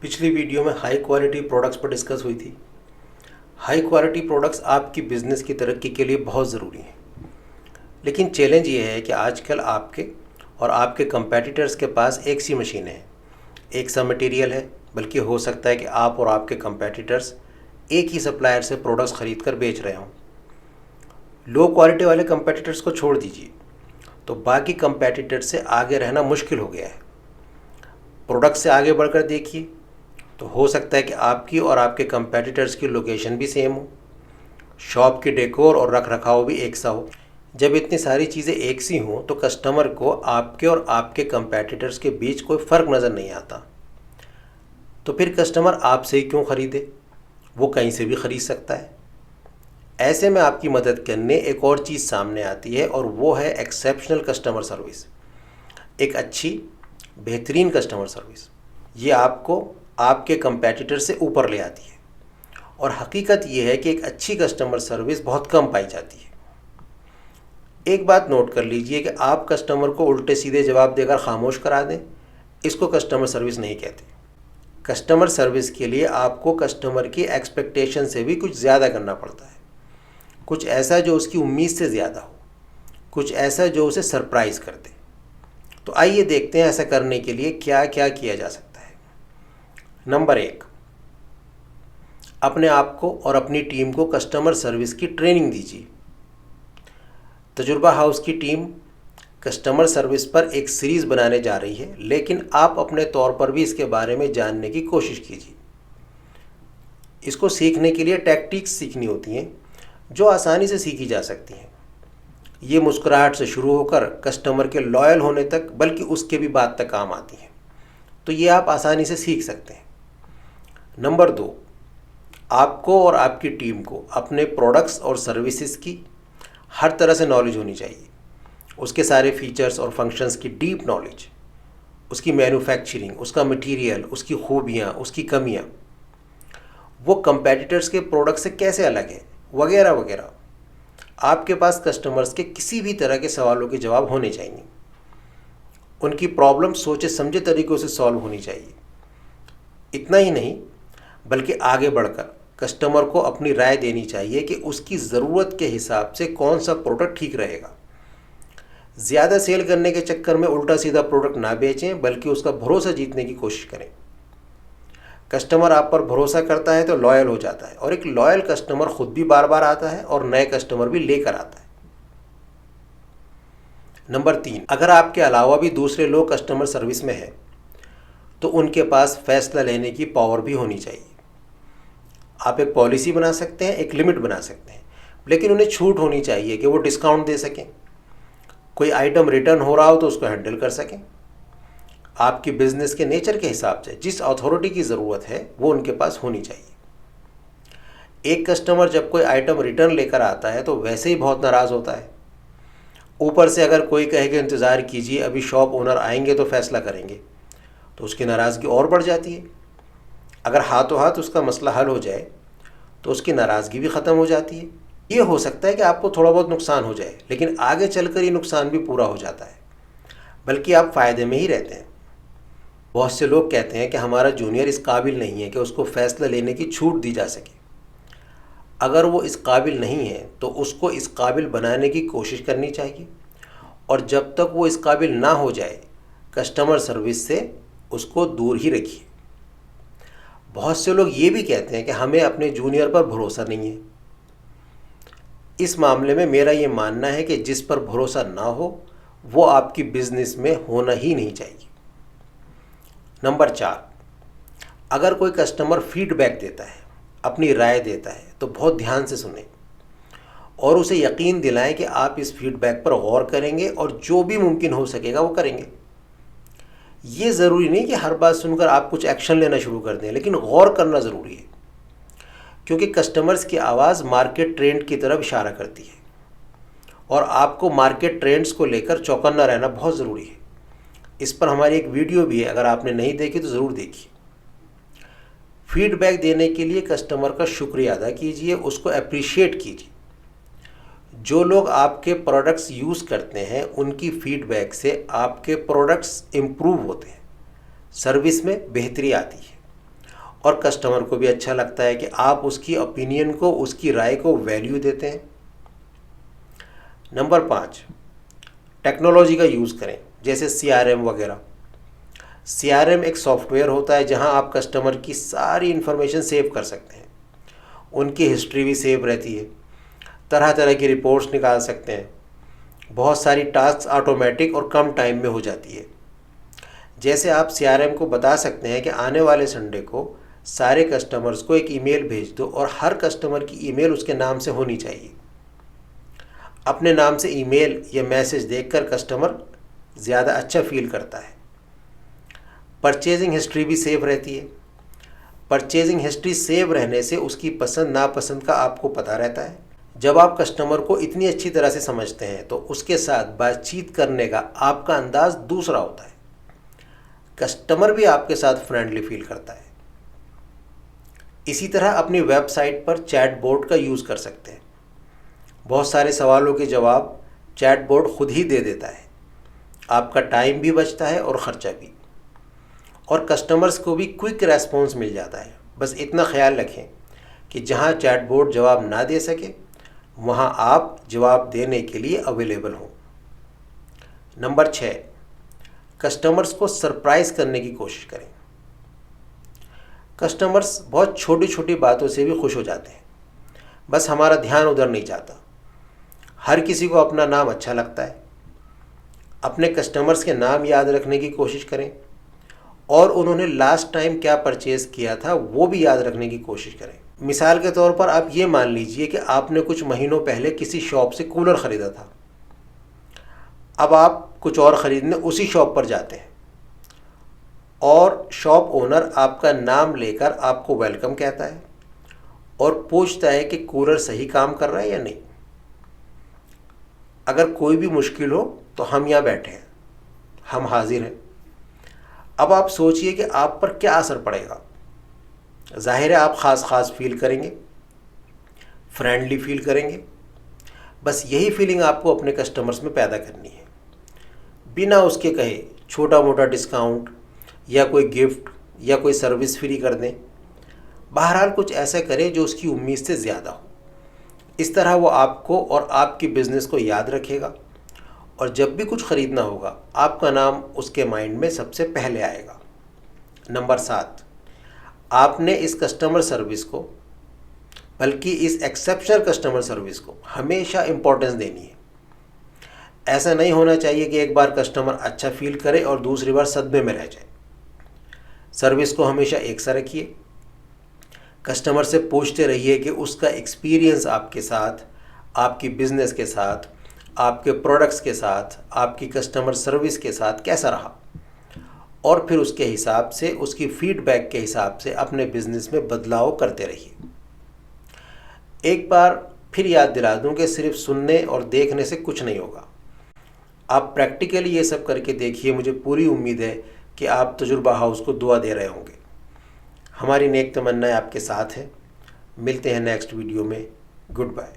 पिछली वीडियो में high quality products पर डिस्कस हुई थी। हाई क्वालिटी प्रोडक्ट्स आपकी बिज़नेस की तरक्की के लिए बहुत ज़रूरी हैं, लेकिन चैलेंज ये है कि आजकल आपके और आपके कंपेटिटर्स के पास एक सी मशीनें हैं, एक सा मटेरियल है, बल्कि हो सकता है कि आप और आपके कंपेटिटर्स एक ही सप्लायर से प्रोडक्ट्स ख़रीद कर बेच रहे हों। लो क्वालिटी वाले कंपेटिटर्स को छोड़ दीजिए, तो बाकी कंपेटिटर्स से आगे रहना मुश्किल हो गया है। प्रोडक्ट से आगे बढ़कर देखिए, तो हो सकता है कि आपकी और आपके कंपेटिटर्स की लोकेशन भी सेम हो, शॉप की डेकोर और रख रखाव भी एक सा हो। जब इतनी सारी चीज़ें एक सी हों तो कस्टमर को आपके और आपके कंपेटिटर्स के बीच कोई फ़र्क नज़र नहीं आता। तो फिर कस्टमर आपसे ही क्यों ख़रीदे, वो कहीं से भी ख़रीद सकता है। ऐसे में आपकी मदद करने एक और चीज़ सामने आती है, और वो है एक्सेप्शनल कस्टमर सर्विस। एक अच्छी बेहतरीन कस्टमर सर्विस ये आपको आपके कंपेटिटर से ऊपर ले आती है, और हकीकत ये है कि एक अच्छी कस्टमर सर्विस बहुत कम पाई जाती है। एक बात नोट कर लीजिए कि आप कस्टमर को उल्टे सीधे जवाब देकर खामोश करा दें, इसको कस्टमर सर्विस नहीं कहते। कस्टमर सर्विस के लिए आपको कस्टमर की एक्सपेक्टेशन से भी कुछ ज़्यादा करना पड़ता है, कुछ ऐसा जो उसकी उम्मीद से ज़्यादा हो, कुछ ऐसा जो उसे सरप्राइज़ कर दे। तो आइए देखते हैं ऐसा करने के लिए क्या क्या किया जा सकता है। नंबर 1, अपने आप को और अपनी टीम को कस्टमर सर्विस की ट्रेनिंग दीजिए। तजुर्बा हाउस की टीम कस्टमर सर्विस पर एक सीरीज़ बनाने जा रही है, लेकिन आप अपने तौर पर भी इसके बारे में जानने की कोशिश कीजिए। इसको सीखने के लिए टैक्टिक्स सीखनी होती हैं जो आसानी से सीखी जा सकती हैं। ये मुस्कुराहट से शुरू होकर कस्टमर के लॉयल होने तक, बल्कि उसके भी बाद तक काम आती हैं, तो ये आप आसानी से सीख सकते हैं। नंबर 2, आपको और आपकी टीम को अपने प्रोडक्ट्स और सर्विसेज की हर तरह से नॉलेज होनी चाहिए। उसके सारे फीचर्स और फंक्शंस की डीप नॉलेज, उसकी मैन्युफैक्चरिंग, उसका मटेरियल, उसकी खूबियाँ, उसकी कमियाँ, वो कंपेटिटर्स के प्रोडक्ट से कैसे अलग है, वगैरह वगैरह। आपके पास कस्टमर्स के किसी भी तरह के सवालों के जवाब होने चाहिए। उनकी प्रॉब्लम सोचे समझे तरीक़ों से सॉल्व होनी चाहिए। इतना ही नहीं, बल्कि आगे बढ़कर कस्टमर को अपनी राय देनी चाहिए कि उसकी ज़रूरत के हिसाब से कौन सा प्रोडक्ट ठीक रहेगा। ज़्यादा सेल करने के चक्कर में उल्टा सीधा प्रोडक्ट ना बेचें, बल्कि उसका भरोसा जीतने की कोशिश करें। कस्टमर आप पर भरोसा करता है तो लॉयल हो जाता है, और एक लॉयल कस्टमर खुद भी बार बार आता है और नए कस्टमर भी लेकर आता है। नंबर 3, अगर आपके अलावा भी दूसरे लोग कस्टमर सर्विस में हैं, तो उनके पास फैसला लेने की पावर भी होनी चाहिए। आप एक पॉलिसी बना सकते हैं, एक लिमिट बना सकते हैं, लेकिन उन्हें छूट होनी चाहिए कि वो डिस्काउंट दे सकें। कोई आइटम रिटर्न हो रहा हो तो उसको हैंडल कर सकें। आपकी बिजनेस के नेचर के हिसाब से जिस अथॉरिटी की ज़रूरत है वो उनके पास होनी चाहिए। एक कस्टमर जब कोई आइटम रिटर्न लेकर आता है तो वैसे ही बहुत नाराज़ होता है। ऊपर से अगर कोई कहे कि इंतज़ार कीजिए, अभी शॉप ओनर आएंगे तो फैसला करेंगे, तो उसकी नाराज़गी और बढ़ जाती है। अगर हाथों हाथ उसका मसला हल हो जाए तो उसकी नाराज़गी भी ख़त्म हो जाती है। ये हो सकता है कि आपको थोड़ा बहुत नुकसान हो जाए, लेकिन आगे चलकर ये नुकसान भी पूरा हो जाता है, बल्कि आप फ़ायदे में ही रहते हैं। बहुत से लोग कहते हैं कि हमारा जूनियर इस काबिल नहीं है कि उसको फ़ैसला लेने की छूट दी जा सके। अगर वो इस काबिल नहीं है तो उसको इस काबिल बनाने की कोशिश करनी चाहिए, और जब तक वो इस काबिल ना हो जाए कस्टमर सर्विस से उसको दूर ही रखिए। बहुत से लोग ये भी कहते हैं कि हमें अपने जूनियर पर भरोसा नहीं है। इस मामले में मेरा ये मानना है कि जिस पर भरोसा ना हो वो आपकी बिज़नेस में होना ही नहीं चाहिए। नंबर 4, अगर कोई कस्टमर फीडबैक देता है, अपनी राय देता है, तो बहुत ध्यान से सुनें और उसे यकीन दिलाएं कि आप इस फीडबैक पर गौर करेंगे और जो भी मुमकिन हो सकेगा वो करेंगे। ये ज़रूरी नहीं कि हर बात सुनकर आप कुछ एक्शन लेना शुरू कर दें, लेकिन गौर करना ज़रूरी है, क्योंकि कस्टमर्स की आवाज़ मार्केट ट्रेंड की तरफ इशारा करती है, और आपको मार्केट ट्रेंड्स को लेकर चौकन्ना रहना बहुत ज़रूरी है। इस पर हमारी एक वीडियो भी है, अगर आपने नहीं देखी तो ज़रूर देखिए। फीडबैक देने के लिए कस्टमर का शुक्रिया अदा कीजिए, उसको अप्रिशिएट कीजिए। जो लोग आपके प्रोडक्ट्स यूज़ करते हैं उनकी फीडबैक से आपके प्रोडक्ट्स इम्प्रूव होते हैं, सर्विस में बेहतरी आती है, और कस्टमर को भी अच्छा लगता है कि आप उसकी ओपिनियन को, उसकी राय को वैल्यू देते हैं। नंबर 5, टेक्नोलॉजी का यूज़ करें, जैसे CRM वगैरह। CRM एक सॉफ्टवेयर होता है जहां आप कस्टमर की सारी इन्फॉर्मेशन सेव कर सकते हैं, उनकी हिस्ट्री भी सेव रहती है, तरह तरह की रिपोर्ट्स निकाल सकते हैं, बहुत सारी टास्क ऑटोमेटिक और कम टाइम में हो जाती है। जैसे आप CRM को बता सकते हैं कि आने वाले संडे को सारे कस्टमर्स को एक ईमेल भेज दो और हर कस्टमर की ईमेल उसके नाम से होनी चाहिए। अपने नाम से ईमेल या मैसेज देखकर कस्टमर ज़्यादा अच्छा फील करता है। परचेजिंग हिस्ट्री भी सेव रहती है। परचेजिंग हिस्ट्री सेव रहने से उसकी पसंद नापसंद का आपको पता रहता है। जब आप कस्टमर को इतनी अच्छी तरह से समझते हैं तो उसके साथ बातचीत करने का आपका अंदाज दूसरा होता है। कस्टमर भी आपके साथ फ्रेंडली फील करता है। इसी तरह अपनी वेबसाइट पर चैट बोर्ड का यूज़ कर सकते हैं। बहुत सारे सवालों के जवाब चैट बोर्ड खुद ही दे देता है। आपका टाइम भी बचता है और ख़र्चा भी, और कस्टमर्स को भी क्विक रेस्पॉन्स मिल जाता है। बस इतना ख्याल रखें कि जहां चैट बोर्ड जवाब ना दे सके वहां आप जवाब देने के लिए अवेलेबल हों। नंबर 6, कस्टमर्स को सरप्राइज़ करने की कोशिश करें। कस्टमर्स बहुत छोटी छोटी बातों से भी खुश हो जाते हैं, बस हमारा ध्यान उधर नहीं जाता। हर किसी को अपना नाम अच्छा लगता है। अपने कस्टमर्स के नाम याद रखने की कोशिश करें और उन्होंने लास्ट टाइम क्या परचेज़ किया था वो भी याद रखने की कोशिश करें। मिसाल के तौर पर आप ये मान लीजिए कि आपने कुछ महीनों पहले किसी शॉप से कूलर ख़रीदा था। अब आप कुछ और ख़रीदने उसी शॉप पर जाते हैं और शॉप ओनर आपका नाम लेकर आपको वेलकम कहता है और पूछता है कि कूलर सही काम कर रहा है या नहीं। अगर कोई भी मुश्किल हो तो हम यहाँ बैठे हैं, हम हाजिर हैं। अब आप सोचिए कि आप पर क्या असर पड़ेगा। जाहिर है आप ख़ास फील करेंगे, फ्रेंडली फील करेंगे। बस यही फीलिंग आपको अपने कस्टमर्स में पैदा करनी है। बिना उसके कहे छोटा मोटा डिस्काउंट या कोई गिफ्ट या कोई सर्विस फ्री कर दें। बहरहाल कुछ ऐसा करें जो उसकी उम्मीद से ज़्यादा हो। इस तरह वो आपको और आपकी बिज़नेस को याद रखेगा और जब भी कुछ ख़रीदना होगा आपका नाम उसके माइंड में सबसे पहले आएगा। नंबर 7, आपने इस कस्टमर सर्विस को, बल्कि इस एक्सेप्शनल कस्टमर सर्विस को हमेशा इम्पोर्टेंस देनी है। ऐसा नहीं होना चाहिए कि एक बार कस्टमर अच्छा फील करे और दूसरी बार सदमे में रह जाए। सर्विस को हमेशा एक सा रखिए। कस्टमर से पूछते रहिए कि उसका एक्सपीरियंस आपके साथ, आपकी बिज़नेस के साथ, आपके प्रोडक्ट्स के साथ, आपकी कस्टमर सर्विस के साथ कैसा रहा, और फिर उसके हिसाब से, उसकी फीडबैक के हिसाब से अपने बिज़नेस में बदलाव करते रहिए। एक बार फिर याद दिला दूं कि सिर्फ सुनने और देखने से कुछ नहीं होगा। आप प्रैक्टिकली ये सब करके देखिए। मुझे पूरी उम्मीद है कि आप तजुर्बा हाउस को दुआ दे रहे होंगे। हमारी नेक तमन्नाएं आपके साथ हैं। मिलते हैं नेक्स्ट वीडियो में। Good bye.